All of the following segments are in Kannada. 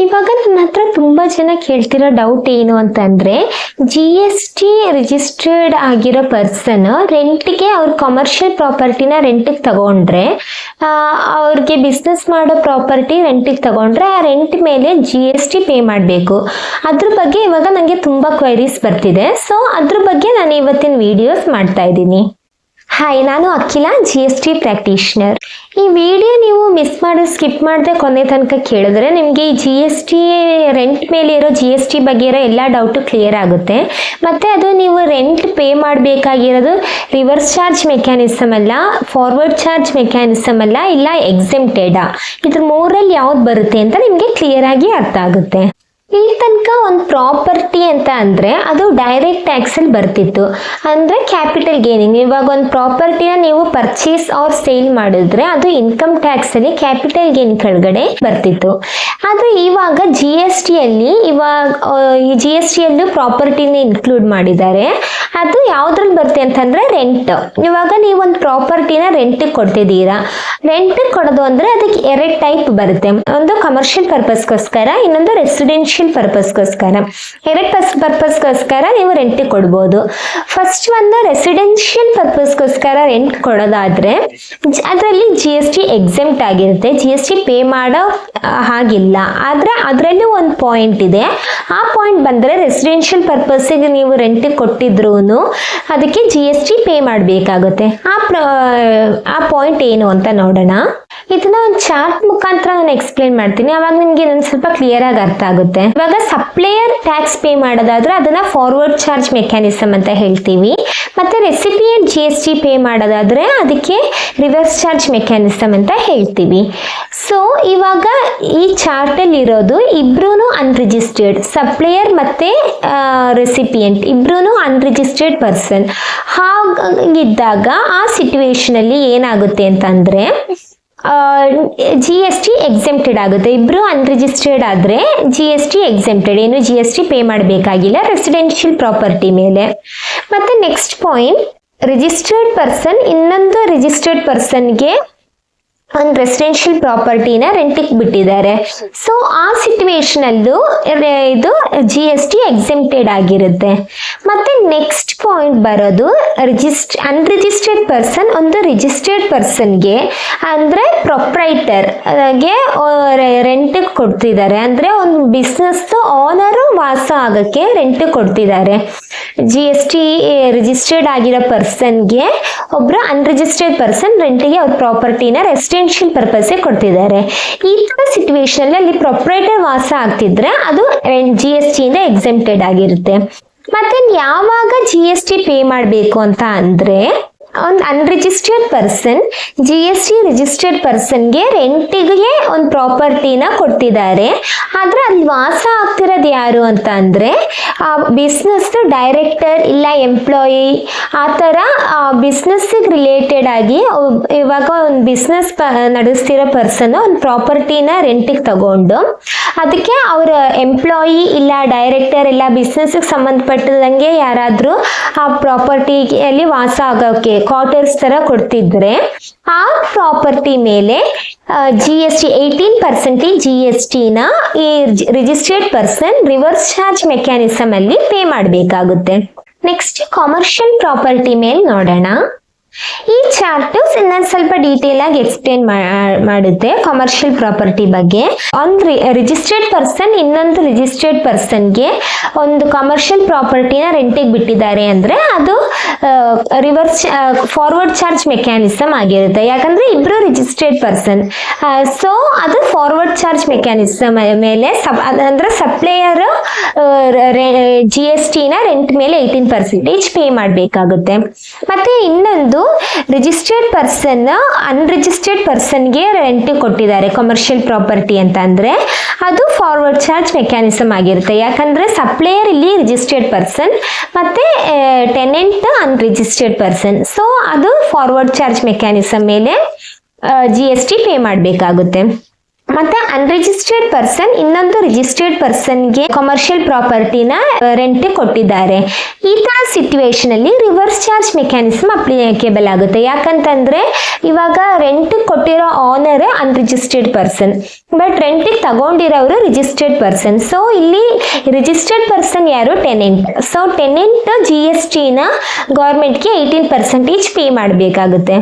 ಇವಾಗ ನನ್ನ ಹತ್ರ ತುಂಬ ಜನ ಕೇಳ್ತಿರೋ ಡೌಟ್ ಏನು ಅಂತಂದರೆ, ಜಿ ಎಸ್ ಟಿ ರಿಜಿಸ್ಟರ್ಡ್ ಆಗಿರೋ ಪರ್ಸನ್ ರೆಂಟಿಗೆ ಅವ್ರ ಕಮರ್ಷಿಯಲ್ ಪ್ರಾಪರ್ಟಿನ ರೆಂಟಿಗೆ ತಗೊಂಡ್ರೆ, ಅವ್ರಿಗೆ ಬಿಸ್ನೆಸ್ ಮಾಡೋ ಪ್ರಾಪರ್ಟಿ ರೆಂಟಿಗೆ ತಗೊಂಡ್ರೆ ಆ ರೆಂಟ್ ಮೇಲೆ ಜಿ ಎಸ್ ಟಿ ಪೇ ಮಾಡಬೇಕು. ಅದ್ರ ಬಗ್ಗೆ ಇವಾಗ ನನಗೆ ತುಂಬ ಕ್ವೈರೀಸ್ ಬರ್ತಿದೆ. ಸೊ ಅದ್ರ ಬಗ್ಗೆ ನಾನು ಇವತ್ತಿನ ವಿಡಿಯೋಸ್ ಮಾಡ್ತಾ ಇದ್ದೀನಿ. ಹಾಯ್, ನಾನು ಅಖಿಲ, ಜಿ ಎಸ್ ಟಿ ಪ್ರಾಕ್ಟೀಷನರ್. ಈ ವಿಡಿಯೋ ನೀವು ಮಿಸ್ ಮಾಡಿ ಸ್ಕಿಪ್ ಮಾಡದೆ ಕೊನೆ ತನಕ ಕೇಳಿದ್ರೆ ನಿಮಗೆ ಈ ಜಿ ಎಸ್ ಟಿ ರೆಂಟ್ ಮೇಲೆ ಇರೋ ಜಿ ಎಸ್ ಟಿ ಬಗ್ಗೆ ಇರೋ ಎಲ್ಲ ಡೌಟು ಕ್ಲಿಯರ್ ಆಗುತ್ತೆ. ಮತ್ತು ಅದು ನೀವು ರೆಂಟ್ ಪೇ ಮಾಡಬೇಕಾಗಿರೋದು ರಿವರ್ಸ್ ಚಾರ್ಜ್ ಮೆಕ್ಯಾನಿಸಮ್ ಅಲ್ಲ, ಫಾರ್ವರ್ಡ್ ಚಾರ್ಜ್ ಮೆಕ್ಯಾನಿಸಮ್ ಅಲ್ಲ, ಇಲ್ಲ ಎಕ್ಸೆಂಪ್ಟೆಡಾ, ಇದ್ರ ಮೂರಲ್ಲಿ ಯಾವ್ದು ಬರುತ್ತೆ ಅಂತ ನಿಮಗೆ ಕ್ಲಿಯರ್ ಆಗಿ ಅರ್ಥ ಆಗುತ್ತೆ. ಇಲ್ಲಿ ತನಕ ಒಂದು ಪ್ರಾಪರ್ಟಿ ಅಂತ ಅಂದರೆ ಅದು ಡೈರೆಕ್ಟ್ ಟ್ಯಾಕ್ಸಲ್ಲಿ ಬರ್ತಿತ್ತು, ಅಂದರೆ ಕ್ಯಾಪಿಟಲ್ ಗೇನಿಂಗ್. ಇವಾಗ ಒಂದು ಪ್ರಾಪರ್ಟಿನ ನೀವು ಪರ್ಚೇಸ್ ಆರ್ ಸೇಲ್ ಮಾಡಿದ್ರೆ ಅದು ಇನ್ಕಮ್ ಟ್ಯಾಕ್ಸಲ್ಲಿ ಕ್ಯಾಪಿಟಲ್ ಗೇನ್ ಕೆಳಗಡೆ ಬರ್ತಿತ್ತು. ಆದರೆ ಇವಾಗ ಜಿ ಎಸ್ ಟಿಯಲ್ಲಿ ಈ ಜಿ ಎಸ್ ಟಿಯಲ್ಲೂ ಪ್ರಾಪರ್ಟಿನ ಇನ್ಕ್ಲೂಡ್ ಮಾಡಿದ್ದಾರೆ. ಅದು ಯಾವುದ್ರಲ್ಲಿ ಬರುತ್ತೆ ಅಂತಂದರೆ ರೆಂಟ್. ಇವಾಗ ನೀವೊಂದು ಪ್ರಾಪರ್ಟಿನ ರೆಂಟಿಗೆ ಕೊಡ್ತಿದ್ದೀರಾ. ರೆಂಟಿಗೆ ಕೊಡೋದು ಅಂದರೆ ಅದಕ್ಕೆ ಎರಡು ಟೈಪ್ ಬರುತ್ತೆ. ಒಂದು ಕಮರ್ಷಿಯಲ್ ಪರ್ಪಸ್ಗೋಸ್ಕರ, ಇನ್ನೊಂದು ರೆಸಿಡೆನ್ಷಿಯಲ್ ಪರ್ಪಸ್ಗೋಸ್ಕರ. ಎರಡು ಪರ್ಪಸ್ಗೋಸ್ಕರ ನೀವು ರೆಂಟಿಗೆ ಕೊಡ್ಬೋದು. ಫಸ್ಟ್ ಒಂದು ರೆಸಿಡೆನ್ಷಿಯಲ್ ಪರ್ಪಸ್ಗೋಸ್ಕರ ರೆಂಟ್ ಕೊಡೋದಾದರೆ ಅದರಲ್ಲಿ ಜಿ ಎಸ್ ಟಿ ಎಕ್ಸೆಂಪ್ಟ್ ಆಗಿರುತ್ತೆ, ಜಿ ಎಸ್ ಟಿ ಪೇ ಮಾಡೋ ಹಾಗಿಲ್ಲ. ಆದರೆ ಅದರಲ್ಲೂ ಒಂದು ಪಾಯಿಂಟ್ ಇದೆ. ಆ ಪಾಯಿಂಟ್ ಬಂದರೆ ರೆಸಿಡೆನ್ಷಿಯಲ್ ಪರ್ಪಸ್ಸಿಗೆ ನೀವು ರೆಂಟಿಗೆ ಕೊಟ್ಟಿದ್ರು ಅದಕ್ಕೆ ಜಿ ಎಸ್ ಟಿ ಪೇ ಮಾಡಬೇಕಾಗುತ್ತೆ. ಆ ಪಾಯಿಂಟ್ ಏನು ಅಂತ ನೋಡೋಣ. ಇದನ್ನ ಒಂದು ಚಾರ್ಟ್ ಮುಖಾಂತರ ನಾನು ಎಕ್ಸ್ಪ್ಲೇನ್ ಮಾಡ್ತೀನಿ, ಅವಾಗ ನಿಮಗೆ ಇನ್ನೊಂದು ಸ್ವಲ್ಪ ಕ್ಲಿಯರ್ ಆಗಿ ಅರ್ಥ ಆಗುತ್ತೆ. ಇವಾಗ ಸಪ್ಲೈಯರ್ ಟ್ಯಾಕ್ಸ್ ಪೇ ಮಾಡೋದಾದ್ರೆ ಅದನ್ನ ಫಾರ್ವರ್ಡ್ ಚಾರ್ಜ್ ಮೆಕ್ಯಾನಿಸಮ್ ಅಂತ ಹೇಳ್ತೀವಿ. ಮತ್ತೆ recipient G S T pay ಮಾಡೋದಾದ್ರೆ ಅದಕ್ಕೆ ರಿವರ್ಸ್ ಚಾರ್ಜ್ ಮೆಕ್ಯಾನಿಸಮ್ ಅಂತ ಹೇಳ್ತೀವಿ. ಸೊ ಇವಾಗ ಈ ಚಾರ್ಟಲ್ಲಿ ಇರೋದು ಇಬ್ರು ಅನ್ರಿಜಿಸ್ಟರ್ಡ್, ಸಪ್ಲೈಯರ್ ಮತ್ತೆ ರೆಸಿಪಿಯೆಂಟ್ ಇಬ್ರು ಅನ್ರಿಜಿಸ್ಟರ್ಡ್ ಪರ್ಸನ್. ಹಾಗಿದ್ದಾಗ ಆ ಸಿಚುವೇಶನ್ ಅಲ್ಲಿ ಏನಾಗುತ್ತೆ ಅಂತಂದ್ರೆ ಜಿ ಎಸ್ ಟಿ ಎಕ್ಸೆಂಪ್ಟೆಡ್ ಆಗುತ್ತೆ. ಇಬ್ರು ಅನ್ರಿಜಿಸ್ಟರ್ಡ್ ಆದರೆ ಜಿ ಎಸ್ ಟಿ ಎಕ್ಸೆಂಪ್ಟೆಡ್, ಏನು ಜಿ ಎಸ್ ಟಿ ಪೇ ಮಾಡಬೇಕಾಗಿಲ್ಲ ರೆಸಿಡೆನ್ಷಿಯಲ್ ಪ್ರಾಪರ್ಟಿ ಮೇಲೆ. ಮತ್ತೆ ನೆಕ್ಸ್ಟ್ ಪಾಯಿಂಟ್, ರಿಜಿಸ್ಟರ್ಡ್ ಪರ್ಸನ್ ಇನ್ನೊಂದು ರಿಜಿಸ್ಟರ್ಡ್ ಪರ್ಸನ್ಗೆ ಒಂದು ರೆಸಿಡೆನ್ಷಿಯಲ್ ಪ್ರಾಪರ್ಟಿನ ರೆಂಟಿಗೆ ಬಿಟ್ಟಿದ್ದಾರೆ. ಸೊ ಆ ಸಿಚುವೇಶನಲ್ಲೂ ಇದು ಜಿ ಎಸ್ ಟಿ ಎಕ್ಸೆಂಪ್ಟೆಡ್ ಆಗಿರುತ್ತೆ. ಮತ್ತೆ ನೆಕ್ಸ್ಟ್ ಪಾಯಿಂಟ್ ಬರೋದು ಅನ್ರಿಜಿಸ್ಟರ್ಡ್ ಪರ್ಸನ್ ಒಂದು ರಿಜಿಸ್ಟರ್ಡ್ ಪರ್ಸನ್ಗೆ ಅಂದರೆ ಪ್ರೊಪ್ರೈಟರ್ಗೆ ರೆಂಟಿಗೆ ಕೊಡ್ತಿದ್ದಾರೆ. ಅಂದರೆ ಒಂದು ಬಿಸ್ನೆಸ್ ಓನರು ವಾಸ ಆಗೋಕ್ಕೆ ರೆಂಟಿಗೆ ಕೊಡ್ತಿದ್ದಾರೆ. ಜಿ ಎಸ್ ಟಿ ರಿಜಿಸ್ಟರ್ಡ್ ಆಗಿರೋ ಪರ್ಸನ್ಗೆ ಒಬ್ಬರು ಅನ್ರಿಜಿಸ್ಟರ್ಡ್ ಪರ್ಸನ್ ರೆಂಟಿಗೆ ಅವ್ರ ಪ್ರಾಪರ್ಟಿನ ರೆಸಿಡೆನ್ಷಿಯಲ್ ಪರ್ಪಸ್ಗೆ ಕೊಡ್ತಿದ್ದಾರೆ. ಈ ಥರ ಸಿಚುವೇಶನ್ ಅಲ್ಲಿ ಪ್ರೊಪ್ರೈಟರ್ ವಾಸ ಆಗ್ತಿದ್ರೆ ಅದು ಜಿ ಎಸ್ ಟಿಯಿಂದ ಎಕ್ಸೆಂಪ್ಟೆಡ್ ಆಗಿರುತ್ತೆ. ಮತ್ತೆ ಯಾವಾಗ ಜಿ ಎಸ್ ಟಿ ಪೇ ಮಾಡಬೇಕು ಅಂತ ಅಂದರೆ, ಒಂದು unregistered person G S T registered ಪರ್ಸನ್ಗೆ ರೆಂಟಿಗೆ ಒಂದು ಪ್ರಾಪರ್ಟಿನ ಕೊಡ್ತಿದ್ದಾರೆ. ಆದರೆ ಅಲ್ಲಿ ವಾಸ ಆಗ್ತಿರೋದು ಯಾರು ಅಂತ ಅಂದರೆ ಆ ಬಿಸ್ನೆಸ್ ಡೈರೆಕ್ಟರ್ ಇಲ್ಲ ಎಂಪ್ಲಾಯಿ, ಆ ಥರ ಬಿಸ್ನೆಸ್ಸಿಗೆ ರಿಲೇಟೆಡ್ ಆಗಿ ಇವಾಗ ಒಂದು ಬಿಸ್ನೆಸ್ ನಡೆಸ್ತಿರೋ ಪರ್ಸನ್ ಒಂದು ಪ್ರಾಪರ್ಟಿನ ರೆಂಟಿಗೆ ತಗೊಂಡು ಅದಕ್ಕೆ ಅವರ ಎಂಪ್ಲಾಯಿ ಇಲ್ಲ ಡೈರೆಕ್ಟರ್ ಇಲ್ಲ ಬಿಸ್ನೆಸ್ಗೆ ಸಂಬಂಧಪಟ್ಟದಂಗೆ ಯಾರಾದರೂ ಆ ಪ್ರಾಪರ್ಟಿಯಲ್ಲಿ ವಾಸ ಆಗೋಕ್ಕೆ ಕ್ವಾರ್ಟರ್ಸ್ ಥರ ಕೊಡ್ತಿದ್ರೆ ಆ ಪ್ರಾಪರ್ಟಿ ಮೇಲೆ G S T 18% G S ಟಿನ ಈ registered person reverse charge mechanism ಅಲ್ಲಿ ಪೇ ಮಾಡಬೇಕಾಗುತ್ತೆ. ನೆಕ್ಸ್ಟ್ ಕಮರ್ಷಿಯಲ್ ಪ್ರಾಪರ್ಟಿ ಮೇಲೆ ನೋಡೋಣ. ಈ ಚಾರ್ಟ್ ಇನ್ನೊಂದು ಸ್ವಲ್ಪ ಡೀಟೇಲ್ ಆಗಿ ಎಕ್ಸ್ಪ್ಲೇನ್ ಮಾಡುತ್ತೆ ಕಮರ್ಷಿಯಲ್ ಪ್ರಾಪರ್ಟಿ ಬಗ್ಗೆ. ಒಂದು ರಿಜಿಸ್ಟರ್ಡ್ ಪರ್ಸನ್ ಇನ್ನೊಂದು ರಿಜಿಸ್ಟರ್ಡ್ ಪರ್ಸನ್ಗೆ ಒಂದು ಕಮರ್ಷಿಯಲ್ ಪ್ರಾಪರ್ಟಿನ ರೆಂಟಿಗೆ ಬಿಟ್ಟಿದ್ದಾರೆ ಅಂದರೆ ಅದು ಫಾರ್ವರ್ಡ್ ಚಾರ್ಜ್ ಮೆಕ್ಯಾನಿಸಮ್ ಆಗಿರುತ್ತೆ. ಯಾಕಂದ್ರೆ ಇಬ್ರು ರಿಜಿಸ್ಟರ್ಡ್ ಪರ್ಸನ್. ಸೊ ಅದು ಫಾರ್ವರ್ಡ್ ಚಾರ್ಜ್ ಮೆಕ್ಯಾನಿಸಮ್ ಮೇಲೆ ಅಂದ್ರೆ ಸಪ್ಲೈಯರ್ ಜಿ ಎಸ್ ಟಿನ ರೆಂಟ್ ಮೇಲೆ 18% ಪೇ ಮಾಡಬೇಕಾಗುತ್ತೆ. ಮತ್ತೆ ಇನ್ನೊಂದು ರಿಜಿಸ್ಟರ್ಡ್ ಪರ್ಸನ್ ಅನ್ರಿಜಿಸ್ಟರ್ಡ್ ಪರ್ಸನ್ಗೆ ರೆಂಟ್ ಕೊಟ್ಟಿದ್ದಾರೆ ಕಮರ್ಷಿಯಲ್ ಪ್ರಾಪರ್ಟಿ ಅಂತ ಅಂದರೆ ಅದು ಫಾರ್ವರ್ಡ್ ಚಾರ್ಜ್ ಮೆಕ್ಯಾನಿಸಮ್ ಆಗಿರುತ್ತೆ. ಯಾಕಂದರೆ ಸಪ್ಲೈಯರ್ ಇಲ್ಲಿ ರಿಜಿಸ್ಟರ್ಡ್ ಪರ್ಸನ್ ಮತ್ತು ಟೆನೆಂಟ್ ಅನ್ರಿಜಿಸ್ಟರ್ಡ್ ಪರ್ಸನ್. ಸೊ ಅದು ಫಾರ್ವರ್ಡ್ ಚಾರ್ಜ್ ಮೆಕ್ಯಾನಿಸಮ್ ಮೇಲೆ ಜಿ ಎಸ್ ಟಿ ಪೇ ಮಾಡಬೇಕಾಗುತ್ತೆ. ಮತ್ತೆ ಅನ್ರಿಜಿಸ್ಟರ್ಡ್ ಪರ್ಸನ್ ಇನ್ನೊಂದು ರಿಜಿಸ್ಟರ್ಡ್ ಪರ್ಸನ್ಗೆ ಕಮರ್ಷಿಯಲ್ ಪ್ರಾಪರ್ಟಿನ ರೆಂಟ್ ಕೊಟ್ಟಿದ್ದಾರೆ. ಈ ತರ ಸಿಚುವೇಶನ್ ಅಲ್ಲಿ ರಿವರ್ಸ್ ಚಾರ್ಜ್ ಮೆಕ್ಯಾನಿಸಮ್ ಅಪ್ಲಿಕೇಬಲ್ ಆಗುತ್ತೆ. ಯಾಕಂತಂದ್ರೆ ಇವಾಗ ರೆಂಟ್ ಕೊಟ್ಟಿರೋ ಓನರ್ ಅನ್ರಿಜಿಸ್ಟರ್ಡ್ ಪರ್ಸನ್, ಬಟ್ ರೆಂಟಿಗೆ ತಗೊಂಡಿರೋರು ರಿಜಿಸ್ಟರ್ಡ್ ಪರ್ಸನ್. ಸೊ ಇಲ್ಲಿ ರಿಜಿಸ್ಟರ್ಡ್ ಪರ್ಸನ್ ಯಾರು? ಟೆನೆಂಟ್. ಸೊ ಟೆನೆಂಟ್ GSTನ ಗೌರ್ಮೆಂಟ್ಗೆ 18% ಪೇ ಮಾಡಬೇಕಾಗುತ್ತೆ.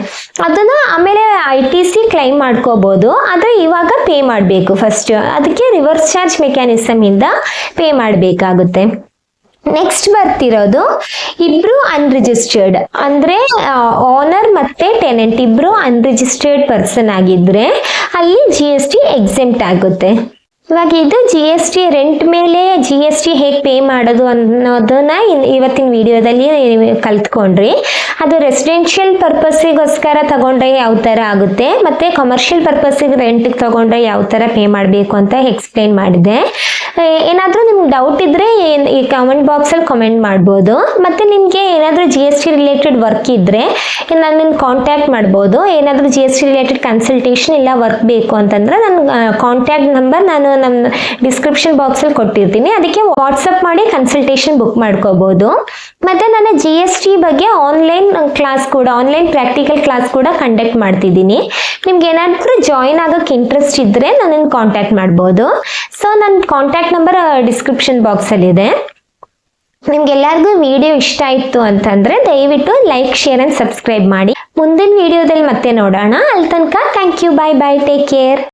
ಅದನ್ನು ಆಮೇಲೆ ITC ಕ್ಲೈಮ್ ಮಾಡ್ಕೋಬೋದು, ಆದರೆ ಇವಾಗ ಪೇ ಮಾಡಬೇಕು ಫಸ್ಟ್. ಅದಕ್ಕೆ ರಿವರ್ಸ್ ಚಾರ್ಜ್ ಮೆಕ್ಯಾನಿಸಮಿಂದ ಪೇ ಮಾಡಬೇಕಾಗುತ್ತೆ. ನೆಕ್ಸ್ಟ್ ಬರ್ತಿರೋದು ಇಬ್ರು ಅನ್ರಿಜಿಸ್ಟರ್ಡ್, ಅಂದರೆ ಓನರ್ ಮತ್ತು ಟೆನೆಂಟ್ ಇಬ್ರು ಅನ್ರಿಜಿಸ್ಟರ್ಡ್ ಪರ್ಸನ್ ಆಗಿದ್ರೆ ಅಲ್ಲಿ GST ಎಕ್ಸೆಂಪ್ಟ್ ಆಗುತ್ತೆ. ಇವಾಗ ಇದು GST ರೆಂಟ್ ಮೇಲೆ GST ಹೇಗೆ ಪೇ ಮಾಡೋದು ಅನ್ನೋದನ್ನ ಇವತ್ತಿನ ವಿಡಿಯೋದಲ್ಲಿ ಕಲ್ತ್ಕೊಂಡ್ರಿ. ಅದು ರೆಸಿಡೆನ್ಷಿಯಲ್ ಪರ್ಪಸ್ಸಿಗೋಸ್ಕರ ತಗೊಂಡ್ರೆ ಯಾವ ಥರ ಆಗುತ್ತೆ, ಮತ್ತು ಕಮರ್ಷಿಯಲ್ ಪರ್ಪಸ್ಸಿಗೆ ರೆಂಟಿಗೆ ತಗೊಂಡ್ರೆ ಯಾವ ಥರ ಪೇ ಮಾಡಬೇಕು ಅಂತ ಎಕ್ಸ್ಪ್ಲೇನ್ ಮಾಡಿದೆ. ಏನಾದರೂ ನಿಮ್ಗೆ ಡೌಟ್ ಇದ್ದರೆ ಈ ಕಮೆಂಟ್ ಬಾಕ್ಸಲ್ಲಿ ಕಮೆಂಟ್ ಮಾಡ್ಬೋದು. ಮತ್ತು ನಿಮಗೆ ಏನಾದರೂ GST ರಿಲೇಟೆಡ್ ವರ್ಕ್ ಇದ್ದರೆ ನನ್ನನ್ನು ಕಾಂಟ್ಯಾಕ್ಟ್ ಮಾಡ್ಬೋದು. ಏನಾದರೂ GST ರಿಲೇಟೆಡ್ ಕನ್ಸಲ್ಟೇಷನ್ ಇಲ್ಲ ವರ್ಕ್ ಬೇಕು ಅಂತಂದರೆ ನನ್ನ ಕಾಂಟ್ಯಾಕ್ಟ್ ನಂಬರ್ ನಾನು ನಮ್ಮ ಡಿಸ್ಕ್ರಿಪ್ಷನ್ ಬಾಕ್ಸಲ್ಲಿ ಕೊಟ್ಟಿರ್ತೀನಿ, ಅದಕ್ಕೆ ವಾಟ್ಸಪ್ ಮಾಡಿ ಕನ್ಸಲ್ಟೇಷನ್ ಬುಕ್ ಮಾಡ್ಕೋಬೋದು. ಮತ್ತು ನಾನು GST ಬಗ್ಗೆ ಆನ್ಲೈನ್ ಪ್ರಾಕ್ಟಿಕಲ್ ಕ್ಲಾಸ್ ಕೂಡ ಕಂಡಕ್ಟ್ ಮಾಡ್ತಿದ್ದೀನಿ. ನಿಮ್ಗೆ ಏನಾದರೂ ಜಾಯಿನ್ ಆಗೋಕ್ಕೆ ಇಂಟ್ರೆಸ್ಟ್ ಇದ್ದರೆ ನನ್ನನ್ನು ಕಾಂಟ್ಯಾಕ್ಟ್ ಮಾಡ್ಬೋದು. ಸೊ ನನ್ನ ಕಾಂಟ್ಯಾಕ್ಟ್ ನಂಬರ್ ಡಿಸ್ಕ್ರಿಪ್ಷನ್ ಬಾಕ್ಸಲ್ಲಿದೆ. ನಿಮ್ಗೆಲ್ಲರಿಗೂ ವಿಡಿಯೋ ಇಷ್ಟ ಆಯಿತು ಅಂತಂದರೆ ದಯವಿಟ್ಟು ಲೈಕ್, ಶೇರ್ ಆ್ಯಂಡ್ ಸಬ್ಸ್ಕ್ರೈಬ್ ಮಾಡಿ. ಮುಂದಿನ ವಿಡಿಯೋದಲ್ಲಿ ಮತ್ತೆ ನೋಡೋಣ. ಅಲ್ಲಿ ತನಕ thank you, bye bye, take care.